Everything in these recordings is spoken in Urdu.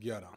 11।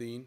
3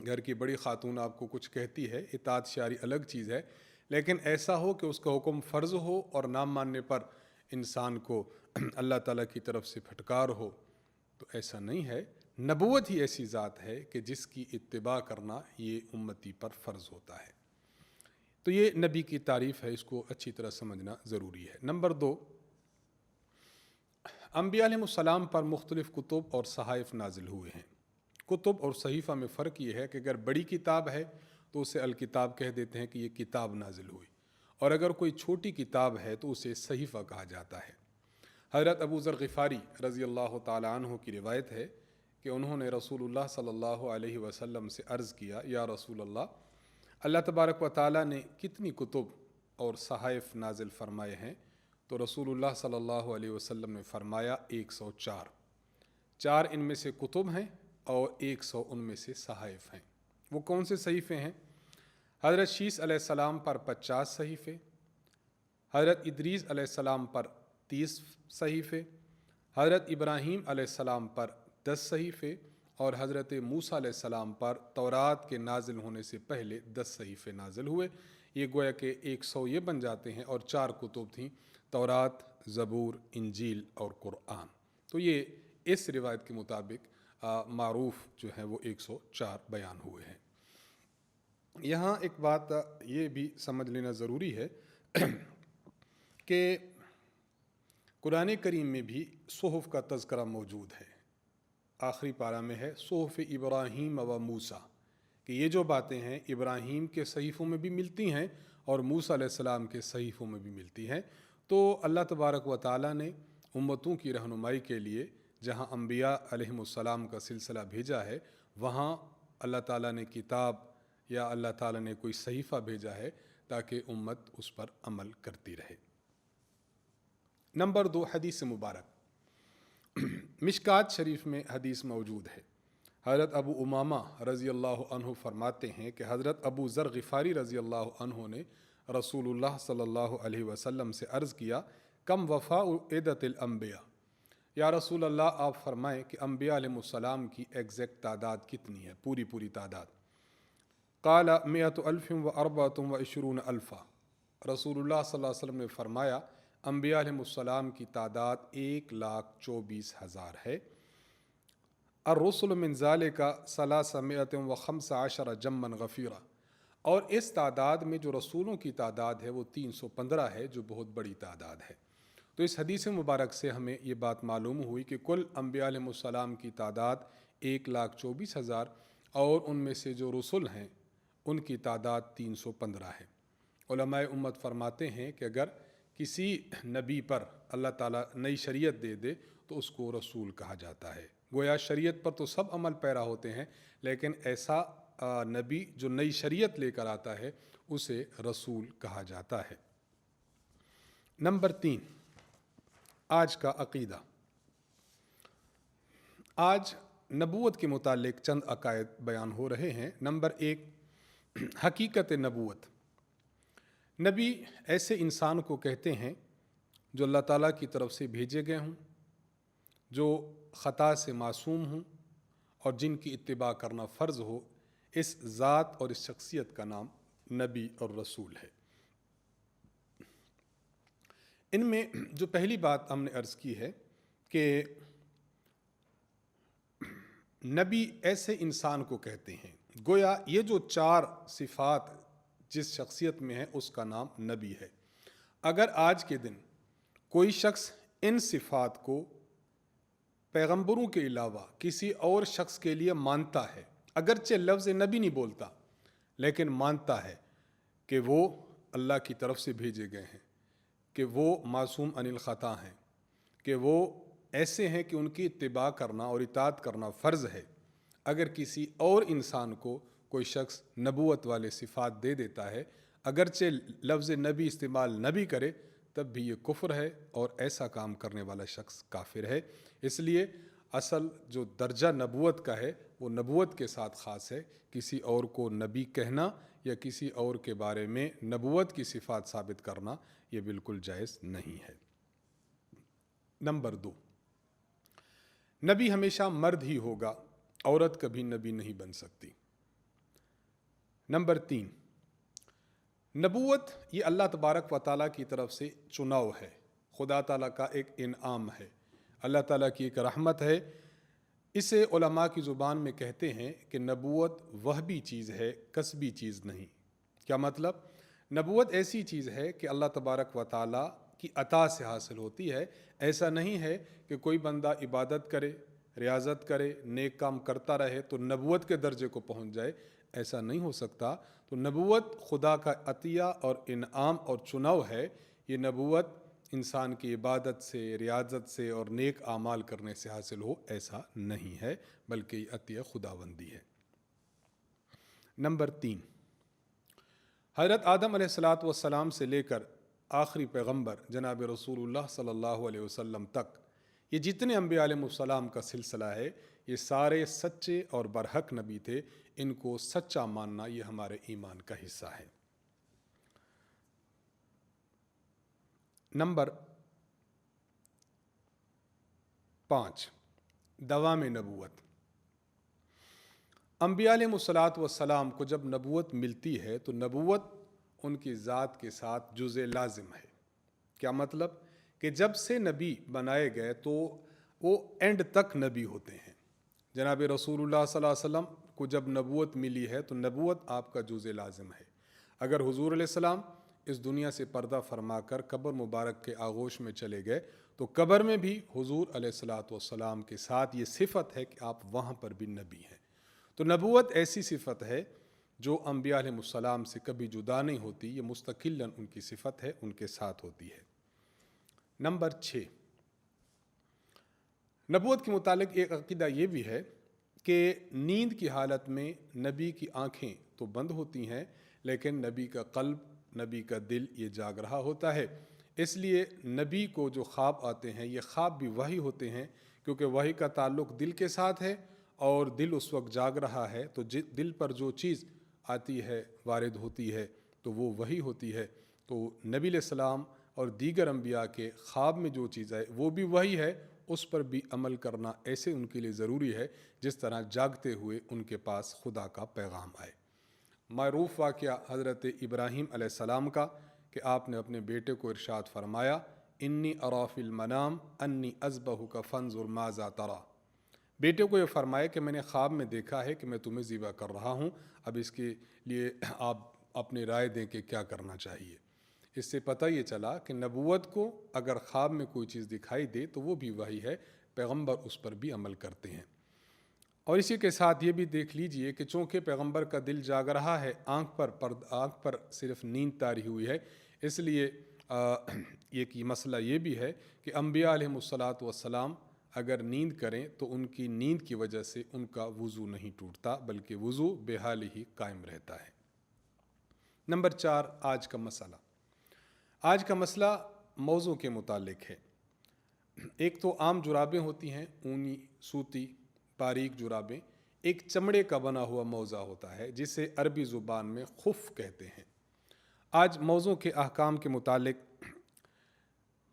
گھر کی بڑی خاتون آپ کو کچھ کہتی ہے، اطاعت شعاری الگ چیز ہے، لیکن ایسا ہو کہ اس کا حکم فرض ہو اور نہ ماننے پر انسان کو اللہ تعالیٰ کی طرف سے پھٹکار ہو، تو ایسا نہیں ہے۔ نبوت ہی ایسی ذات ہے کہ جس کی اتباع کرنا یہ امتی پر فرض ہوتا ہے۔ تو یہ نبی کی تعریف ہے، اس کو اچھی طرح سمجھنا ضروری ہے۔ نمبر 2، انبیاء علیہ السلام پر مختلف کتب اور صحائف نازل ہوئے ہیں۔ کتب اور صحیفہ میں فرق یہ ہے کہ اگر بڑی کتاب ہے تو اسے الکتاب کہہ دیتے ہیں کہ یہ کتاب نازل ہوئی، اور اگر کوئی چھوٹی کتاب ہے تو اسے صحیفہ کہا جاتا ہے۔ حضرت ابو ذر غفاری رضی اللہ تعالی عنہ کی روایت ہے کہ انہوں نے رسول اللہ صلی اللہ علیہ وسلم سے عرض کیا، یا رسول اللہ تبارک و تعالیٰ نے کتنی کتب اور صحائف نازل فرمائے ہیں؟ تو رسول اللہ صلی اللہ علیہ وسلم نے فرمایا 104۔ 4 ان میں سے کتب ہیں اور 100 ان میں سے صحائف ہیں۔ وہ کون سے صحیفے ہیں؟ حضرت شیس علیہ السلام پر 50 صحیفے، حضرت ادریس علیہ السلام پر 30 صحیفے، حضرت ابراہیم علیہ السلام پر 10 صحیفے، اور حضرت موسیٰ علیہ السلام پر تورات کے نازل ہونے سے پہلے 10 صحیفے نازل ہوئے۔ یہ گویا کہ 100 یہ بن جاتے ہیں، اور 4 کتب تھیں، تورات، زبور، انجیل اور قرآن۔ تو یہ اس روایت کے مطابق معروف جو ہیں وہ 104 بیان ہوئے ہیں۔ یہاں ایک بات یہ بھی سمجھ لینا ضروری ہے کہ قرآن کریم میں بھی صحف کا تذکرہ موجود ہے۔ آخری پارہ میں ہے صحف ابراہیم و موسیٰ، کہ یہ جو باتیں ہیں ابراہیم کے صحیفوں میں بھی ملتی ہیں اور موسیٰ علیہ السلام کے صحیفوں میں بھی ملتی ہیں۔ تو اللہ تبارک و تعالیٰ نے امتوں کی رہنمائی کے لیے جہاں انبیاء علیہم السلام کا سلسلہ بھیجا ہے، وہاں اللہ تعالیٰ نے کتاب یا اللہ تعالیٰ نے کوئی صحیفہ بھیجا ہے تاکہ امت اس پر عمل کرتی رہے۔ نمبر 2، حدیث مبارک۔ مشکات شریف میں حدیث موجود ہے۔ حضرت ابو امامہ رضی اللہ عنہ فرماتے ہیں کہ حضرت ابو ذر غفاری رضی اللہ عنہ نے رسول اللہ صلی اللہ علیہ وسلم سے عرض کیا، کم وفاء عدت الانبیاء، یا رسول اللہ آپ فرمائیں کہ انبیاء علیہ السلام کی ایگزیکٹ تعداد کتنی ہے، پوری تعداد؟ قال 124 الفا، رسول اللہ صلی اللہ علیہ وسلم نے فرمایا انبیاء علیہ السلام کی تعداد 1,24,000 ہے۔ الرسل من ذالک 315 جما غفیرا، اور اس تعداد میں جو رسولوں کی تعداد ہے وہ 315 ہے، جو بہت بڑی تعداد ہے۔ تو اس حدیث مبارک سے ہمیں یہ بات معلوم ہوئی کہ کل انبیاء علیہ السلام کی تعداد 1,24,000، اور ان میں سے جو رسول ہیں ان کی تعداد 315 ہے۔ علماء امت فرماتے ہیں کہ اگر کسی نبی پر اللہ تعالیٰ نئی شریعت دے دے تو اس کو رسول کہا جاتا ہے۔ گویا شریعت پر تو سب عمل پیرا ہوتے ہیں، لیکن ایسا نبی جو نئی شریعت لے کر آتا ہے اسے رسول کہا جاتا ہے۔ نمبر 3، آج کا عقیدہ۔ آج نبوت کے متعلق چند عقائد بیان ہو رہے ہیں۔ نمبر 1، حقیقت نبوت۔ نبی ایسے انسان کو کہتے ہیں جو اللہ تعالیٰ کی طرف سے بھیجے گئے ہوں، جو خطا سے معصوم ہوں، اور جن کی اتباع کرنا فرض ہو۔ اس ذات اور اس شخصیت کا نام نبی اور رسول ہے۔ ان میں جو پہلی بات ہم نے عرض کی ہے کہ نبی ایسے انسان کو کہتے ہیں، گویا یہ جو 4 صفات جس شخصیت میں ہے اس کا نام نبی ہے۔ اگر آج کے دن کوئی شخص ان صفات کو پیغمبروں کے علاوہ کسی اور شخص کے لیے مانتا ہے، اگرچہ لفظ نبی نہیں بولتا لیکن مانتا ہے کہ وہ اللہ کی طرف سے بھیجے گئے ہیں، کہ وہ معصوم عن الخطا ہیں، کہ وہ ایسے ہیں کہ ان کی اتباع کرنا اور اطاعت کرنا فرض ہے، اگر کسی اور انسان کو کوئی شخص نبوت والے صفات دے دیتا ہے، اگرچہ لفظ نبی استعمال نہ بھی کرے، تب بھی یہ کفر ہے اور ایسا کام کرنے والا شخص کافر ہے۔ اس لیے اصل جو درجہ نبوت کا ہے وہ نبوت کے ساتھ خاص ہے، کسی اور کو نبی کہنا یا کسی اور کے بارے میں نبوت کی صفات ثابت کرنا یہ بالکل جائز نہیں ہے۔ نمبر 2، نبی ہمیشہ مرد ہی ہوگا، عورت کبھی نبی نہیں بن سکتی۔ نمبر 3، نبوت یہ اللہ تبارک و تعالیٰ کی طرف سے چناؤ ہے، خدا تعالیٰ کا ایک انعام ہے، اللہ تعالیٰ کی ایک رحمت ہے۔ اسے علماء کی زبان میں کہتے ہیں کہ نبوت وہبی چیز ہے، کسبی چیز نہیں۔ کیا مطلب؟ نبوت ایسی چیز ہے کہ اللہ تبارک و تعالیٰ کی عطا سے حاصل ہوتی ہے۔ ایسا نہیں ہے کہ کوئی بندہ عبادت کرے، ریاضت کرے، نیک کام کرتا رہے تو نبوت کے درجے کو پہنچ جائے، ایسا نہیں ہو سکتا۔ تو نبوت خدا کا عطیہ اور انعام اور چناؤ ہے۔ یہ نبوت انسان کی عبادت سے، ریاضت سے اور نیک اعمال کرنے سے حاصل ہو، ایسا نہیں ہے، بلکہ یہ عطیہ خداوندی ہے۔ نمبر 3، حضرت آدم علیہ السلام سے لے کر آخری پیغمبر جناب رسول اللہ صلی اللہ علیہ وسلم تک یہ جتنے انبیاء علیہ السلام کا سلسلہ ہے، یہ سارے سچے اور برحق نبی تھے۔ ان کو سچا ماننا یہ ہمارے ایمان کا حصہ ہے۔ نمبر 5، دوام نبوت۔ انبیاء علیہ السلام کو جب نبوت ملتی ہے تو نبوت ان کی ذات کے ساتھ جزء لازم ہے۔ کیا مطلب؟ کہ جب سے نبی بنائے گئے تو وہ اینڈ تک نبی ہوتے ہیں۔ جناب رسول اللہ صلی اللہ علیہ وسلم کو جب نبوت ملی ہے تو نبوت آپ کا جزء لازم ہے۔ اگر حضور علیہ السلام اس دنیا سے پردہ فرما کر قبر مبارک کے آغوش میں چلے گئے تو قبر میں بھی حضور علیہ السلام کے ساتھ یہ صفت ہے کہ آپ وہاں پر بھی نبی ہیں۔ تو نبوت ایسی صفت ہے جو انبیاء علیہ السلام سے کبھی جدا نہیں ہوتی، یہ مستقلاً ان کی صفت ہے، ان کے ساتھ ہوتی ہے۔ نمبر 6، نبوت کے متعلق ایک عقیدہ یہ بھی ہے کہ نیند کی حالت میں نبی کی آنکھیں تو بند ہوتی ہیں، لیکن نبی کا قلب، نبی کا دل یہ جاگ رہا ہوتا ہے۔ اس لیے نبی کو جو خواب آتے ہیں یہ خواب بھی وحی ہوتے ہیں، کیونکہ وحی کا تعلق دل کے ساتھ ہے اور دل اس وقت جاگ رہا ہے، تو دل پر جو چیز آتی ہے، وارد ہوتی ہے، تو وہ وحی ہوتی ہے۔ تو نبی علیہ السلام اور دیگر انبیاء کے خواب میں جو چیز ہے وہ بھی وحی ہے، اس پر بھی عمل کرنا ایسے ان کے لیے ضروری ہے جس طرح جاگتے ہوئے ان کے پاس خدا کا پیغام آئے۔ معروف واقعہ حضرت ابراہیم علیہ السلام کا کہ آپ نے اپنے بیٹے کو ارشاد فرمایا، انی اری فی المنام انی اذبحک فانظر ماذا تری۔ بیٹے کو یہ فرمایا کہ میں نے خواب میں دیکھا ہے کہ میں تمہیں ذبح کر رہا ہوں، اب اس کے لیے آپ اپنی رائے دیں کہ کیا کرنا چاہیے۔ اس سے پتہ یہ چلا کہ نبوت کو اگر خواب میں کوئی چیز دکھائی دے تو وہ بھی وحی ہے، پیغمبر اس پر بھی عمل کرتے ہیں۔ اور اسی کے ساتھ یہ بھی دیکھ لیجئے کہ چونکہ پیغمبر کا دل جاگ رہا ہے، آنکھ پر صرف نیند طاری ہوئی ہے، اس لیے ایک مسئلہ یہ بھی ہے کہ انبیاء علیہ السلام اگر نیند کریں تو ان کی نیند کی وجہ سے ان کا وضو نہیں ٹوٹتا، بلکہ وضو بے حال ہی قائم رہتا ہے۔ نمبر 4، آج کا مسئلہ۔ آج کا مسئلہ موضوع کے متعلق ہے۔ ایک تو عام جرابیں ہوتی ہیں، اونی، سوتی، باریک جرابیں۔ ایک چمڑے کا بنا ہوا موزہ ہوتا ہے جسے عربی زبان میں خف کہتے ہیں۔ آج موضوع کے احکام کے متعلق،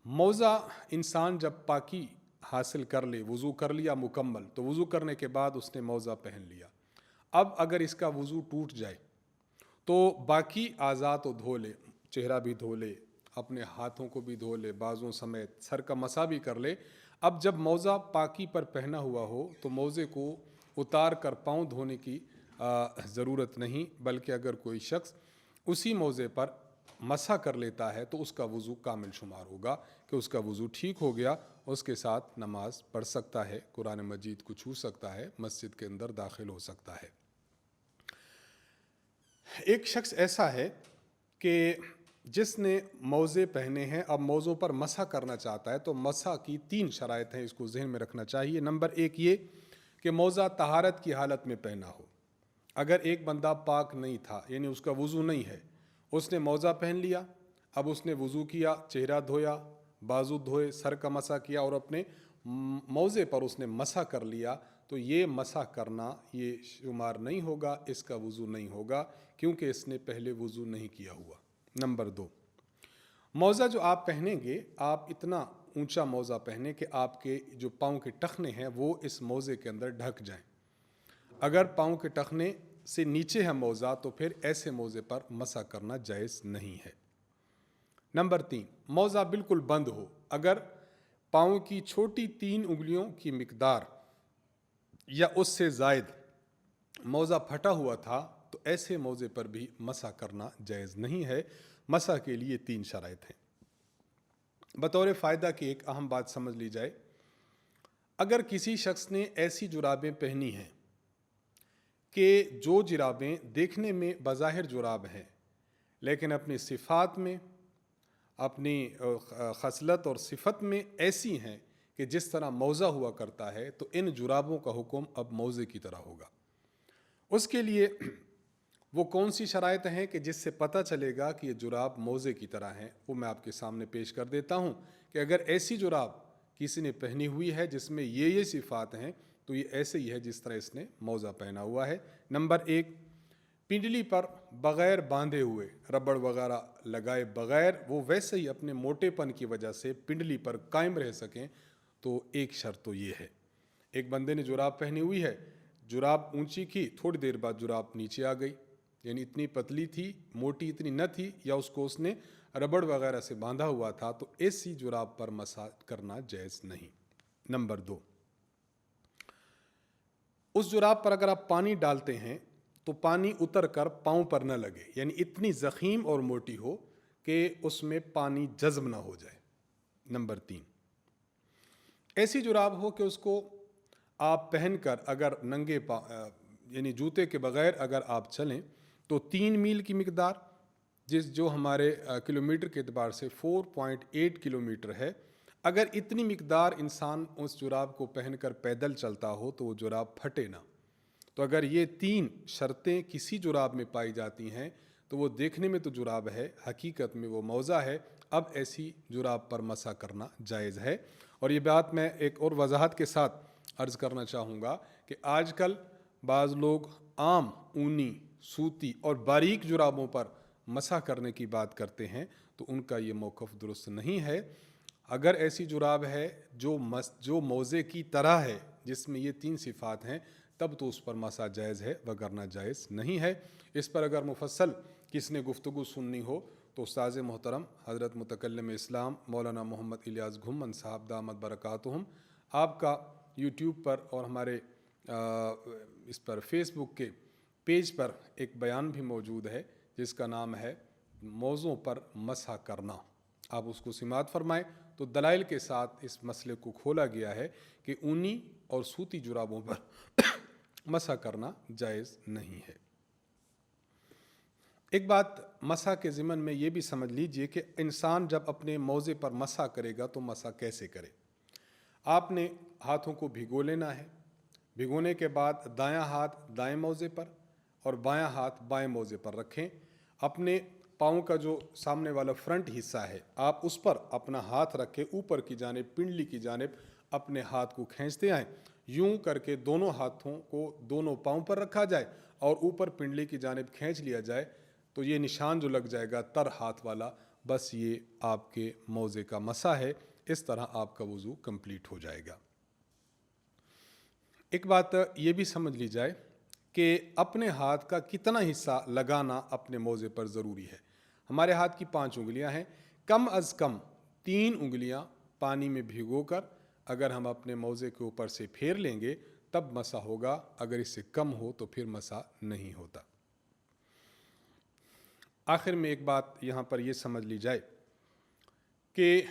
موزہ انسان جب پاکی حاصل کر لے، وضو کر لیا مکمل، تو وضو کرنے کے بعد اس نے موزہ پہن لیا۔ اب اگر اس کا وضو ٹوٹ جائے تو باقی اعضاء تو دھو لے، چہرہ بھی دھو لے، اپنے ہاتھوں کو بھی دھو لے، بازوں سمیت سر کا مسح بھی کر لے۔ اب جب موزہ پاکی پر پہنا ہوا ہو تو موزے کو اتار کر پاؤں دھونے کی ضرورت نہیں، بلکہ اگر کوئی شخص اسی موزے پر مسح کر لیتا ہے تو اس کا وضو کامل شمار ہوگا کہ اس کا وضو ٹھیک ہو گیا، اس کے ساتھ نماز پڑھ سکتا ہے، قرآن مجید کو چھو سکتا ہے، مسجد کے اندر داخل ہو سکتا ہے۔ ایک شخص ایسا ہے کہ جس نے موزے پہنے ہیں، اب موزوں پر مسح کرنا چاہتا ہے، تو مسح کی 3 شرائط ہیں، اس کو ذہن میں رکھنا چاہیے۔ نمبر 1 یہ کہ موزہ طہارت کی حالت میں پہنا ہو۔ اگر ایک بندہ پاک نہیں تھا، یعنی اس کا وضو نہیں ہے، اس نے موزہ پہن لیا، اب اس نے وضو کیا، چہرہ دھویا، بازو دھوئے، سر کا مسح کیا اور اپنے موزے پر اس نے مسح کر لیا، تو یہ مسح کرنا یہ شمار نہیں ہوگا، اس کا وضو نہیں ہوگا، کیونکہ اس نے پہلے وضو نہیں کیا ہوا۔ نمبر 2، موزہ جو آپ پہنیں گے، آپ اتنا اونچا موزہ پہنیں کہ آپ کے جو پاؤں کے ٹخنے ہیں وہ اس موزے کے اندر ڈھک جائیں۔ اگر پاؤں کے ٹخنے سے نیچے ہے موزہ تو پھر ایسے موزے پر مسح کرنا جائز نہیں ہے۔ نمبر 3، موزہ بالکل بند ہو، اگر پاؤں کی چھوٹی 3 انگلیوں کی مقدار یا اس سے زائد موزہ پھٹا ہوا تھا تو ایسے موزے پر بھی مسح کرنا جائز نہیں ہے۔ مسح کے لیے 3 شرائط ہیں۔ بطور فائدہ کی ایک اہم بات سمجھ لی جائے، اگر کسی شخص نے ایسی جرابیں پہنی ہیں کہ جو جرابیں دیکھنے میں بظاہر جراب ہیں لیکن اپنی صفات میں، اپنی خصلت اور صفت میں ایسی ہیں کہ جس طرح موزہ ہوا کرتا ہے، تو ان جرابوں کا حکم اب موزے کی طرح ہوگا۔ اس کے لیے وہ کون سی شرائط ہیں کہ جس سے پتہ چلے گا کہ یہ جراب موزے کی طرح ہیں، وہ میں آپ کے سامنے پیش کر دیتا ہوں کہ اگر ایسی جراب کسی نے پہنی ہوئی ہے جس میں یہ صفات ہیں تو یہ ایسے ہی ہے جس طرح اس نے موزہ پہنا ہوا ہے۔ نمبر 1، پنڈلی پر بغیر باندھے ہوئے، ربڑ وغیرہ لگائے بغیر وہ ویسے ہی اپنے موٹے پن کی وجہ سے پنڈلی پر قائم رہ سکیں، تو ایک شرط تو یہ ہے۔ ایک بندے نے جراب پہنی ہوئی ہے، جراب اونچی کی، تھوڑی دیر بعد جراب نیچے آ گئی، یعنی اتنی پتلی تھی، موٹی اتنی نہ تھی، یا اس نے ربڑ وغیرہ سے باندھا ہوا تھا، تو ایسی جراب پر مسح کرنا جائز نہیں۔ نمبر 2، اس جراب پر اگر آپ پانی ڈالتے ہیں تو پانی اتر کر پاؤں پر نہ لگے، یعنی اتنی ضخیم اور موٹی ہو کہ اس میں پانی جذب نہ ہو جائے۔ نمبر 3، ایسی جراب ہو کہ اس کو آپ پہن کر اگر ننگے یعنی جوتے کے بغیر اگر آپ چلیں تو 3 میل کی مقدار، جو ہمارے کلومیٹر کے اعتبار سے 4.8 کلومیٹر ہے، اگر اتنی مقدار انسان اس جراب کو پہن کر پیدل چلتا ہو تو وہ جراب پھٹے نہ۔ تو اگر یہ 3 شرطیں کسی جراب میں پائی جاتی ہیں تو وہ دیکھنے میں تو جراب ہے، حقیقت میں وہ موزہ ہے، اب ایسی جراب پر مسح کرنا جائز ہے۔ اور یہ بات میں ایک اور وضاحت کے ساتھ عرض کرنا چاہوں گا کہ آج کل بعض لوگ عام اونی، سوتی اور باریک جرابوں پر مسح کرنے کی بات کرتے ہیں، تو ان کا یہ موقف درست نہیں ہے۔ اگر ایسی جراب ہے جو موزے کی طرح ہے، جس میں یہ 3 صفات ہیں، تب تو اس پر مسح جائز ہے، وگرنہ جائز نہیں ہے۔ اس پر اگر مفصل کس نے گفتگو سننی ہو تو استاذ محترم حضرت متکلم اسلام مولانا محمد الیاس گھمن صاحب دامت برکاتہم، آپ کا یوٹیوب پر اور ہمارے اس پر فیس بک کے پیج پر ایک بیان بھی موجود ہے جس کا نام ہے موزوں پر مسح کرنا، آپ اس کو سماعت فرمائیں تو دلائل کے ساتھ اس مسئلے کو کھولا گیا ہے کہ اونی اور سوتی جرابوں پر مسح کرنا جائز نہیں ہے۔ ایک بات مسح کے ضمن میں یہ بھی سمجھ لیجئے کہ انسان جب اپنے موزے پر مسح کرے گا تو مسح کیسے کرے۔ آپ نے ہاتھوں کو بھگو لینا ہے، بھگونے کے بعد دایاں ہاتھ دائیں موزے پر اور بایاں ہاتھ بائیں موزے پر رکھیں۔ اپنے پاؤں کا جو سامنے والا فرنٹ حصہ ہے، آپ اس پر اپنا ہاتھ رکھے، اوپر کی جانب پنڈلی کی جانب اپنے ہاتھ کو کھینچتے آئیں، یوں کر کے دونوں ہاتھوں کو دونوں پاؤں پر رکھا جائے اور اوپر پنڈلی کی جانب کھینچ لیا جائے، تو یہ نشان جو لگ جائے گا تر ہاتھ والا، بس یہ آپ کے موزے کا مسح ہے۔ اس طرح آپ کا وضو کمپلیٹ ہو جائے گا۔ ایک بات یہ بھی سمجھ لی جائے کہ اپنے ہاتھ کا کتنا حصہ لگانا اپنے موزے پر ضروری ہے۔ ہمارے ہاتھ کی 5 انگلیاں ہیں، کم از کم 3 انگلیاں پانی میں بھگو کر اگر ہم اپنے موزے کے اوپر سے پھیر لیں گے تب مسح ہوگا، اگر اس سے کم ہو تو پھر مسح نہیں ہوتا۔ آخر میں ایک بات یہاں پر یہ سمجھ لی جائے کہ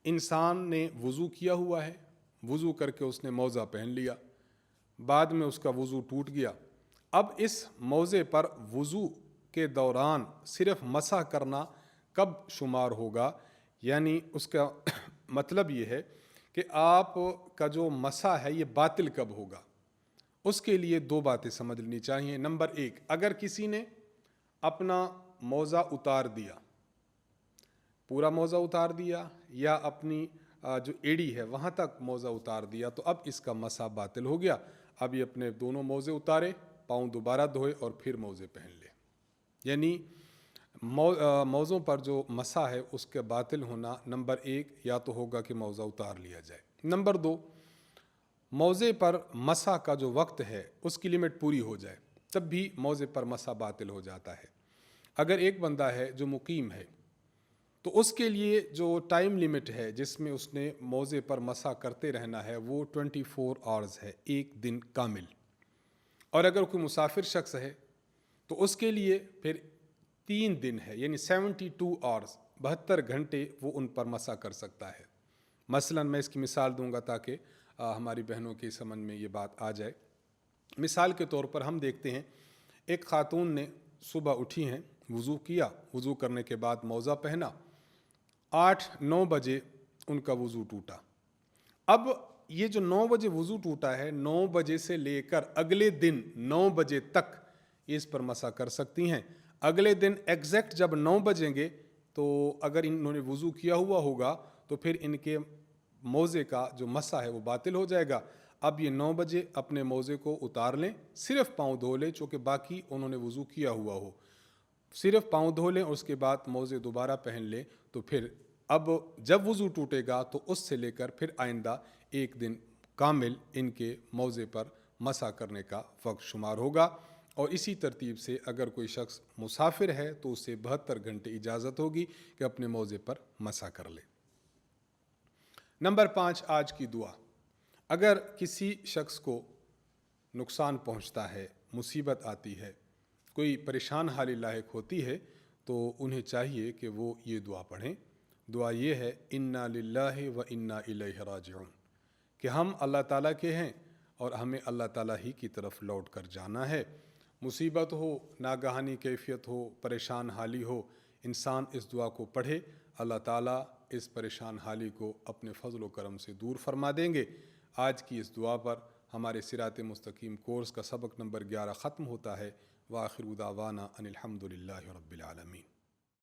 انسان نے وضو کیا ہوا ہے، وضو کر کے اس نے موزہ پہن لیا، بعد میں اس کا وضو ٹوٹ گیا، اب اس موزے پر وضو کے دوران صرف مسح کرنا کب شمار ہوگا؟ یعنی اس کا مطلب یہ ہے کہ آپ کا جو مسح ہے یہ باطل کب ہوگا؟ اس کے لیے 2 باتیں سمجھ لینی چاہیے۔ نمبر 1، اگر کسی نے اپنا موزہ اتار دیا، پورا موزہ اتار دیا، یا اپنی جو ایڑی ہے وہاں تک موزہ اتار دیا، تو اب اس کا مسح باطل ہو گیا۔ اب یہ اپنے دونوں موزے اتارے، پاؤں دوبارہ دھوئے اور پھر موزے پہن لے۔ یعنی موزوں پر جو مسح ہے اس کے باطل ہونا نمبر 1 یا تو ہوگا کہ موزہ اتار لیا جائے۔ نمبر 2، موزے پر مسح کا جو وقت ہے اس کی لمٹ پوری ہو جائے، تب بھی موضع پر مسا باطل ہو جاتا ہے۔ اگر ایک بندہ ہے جو مقیم ہے تو اس کے لیے جو ٹائم لیمٹ ہے جس میں اس نے موضع پر مسا کرتے رہنا ہے وہ 24 آورز ہے، ایک دن کامل۔ اور اگر کوئی مسافر شخص ہے تو اس کے لیے پھر 3 دن ہے، یعنی 72 آورز، 72 گھنٹے وہ ان پر مسا کر سکتا ہے۔ مثلا میں اس کی مثال دوں گا تاکہ ہماری بہنوں کی سمجھ میں یہ بات آ جائے۔ مثال کے طور پر ہم دیکھتے ہیں ایک خاتون نے صبح اٹھی ہیں، وضو کیا، وضو کرنے کے بعد موزہ پہنا، 8-9 بجے ان کا وضو ٹوٹا۔ اب یہ جو 9 بجے وضو ٹوٹا ہے، 9 بجے سے لے کر اگلے دن 9 بجے تک یہ اس پر مسا کر سکتی ہیں۔ اگلے دن ایگزیکٹ جب 9 بجیں گے تو اگر انہوں نے وضو کیا ہوا ہوگا تو پھر ان کے موزے کا جو مسا ہے وہ باطل ہو جائے گا۔ اب یہ 9 بجے اپنے موزے کو اتار لیں، صرف پاؤں دھو لیں، چونکہ باقی انہوں نے وضو کیا ہوا ہو، صرف پاؤں دھو لیں اور اس کے بعد موزے دوبارہ پہن لیں، تو پھر اب جب وضو ٹوٹے گا تو اس سے لے کر پھر آئندہ ایک دن کامل ان کے موزے پر مسا کرنے کا وقت شمار ہوگا۔ اور اسی ترتیب سے اگر کوئی شخص مسافر ہے تو اسے 72 گھنٹے اجازت ہوگی کہ اپنے موزے پر مسا کر لے۔ نمبر 5، آج کی دعا۔ اگر کسی شخص کو نقصان پہنچتا ہے، مصیبت آتی ہے، کوئی پریشان حالی لاحق ہوتی ہے تو انہیں چاہیے کہ وہ یہ دعا پڑھیں۔ دعا یہ ہے، انا للہ و انا الیہ راجعون، کہ ہم اللہ تعالیٰ کے ہیں اور ہمیں اللہ تعالیٰ ہی کی طرف لوٹ کر جانا ہے۔ مصیبت ہو، ناگہانی کیفیت ہو، پریشان حالی ہو، انسان اس دعا کو پڑھے، اللہ تعالیٰ اس پریشان حالی کو اپنے فضل و کرم سے دور فرما دیں گے۔ آج کی اس دعا پر ہمارے صراط مستقیم کورس کا سبق نمبر 11 ختم ہوتا ہے۔ وآخر دعوانا ان الحمد للہ رب العالمین۔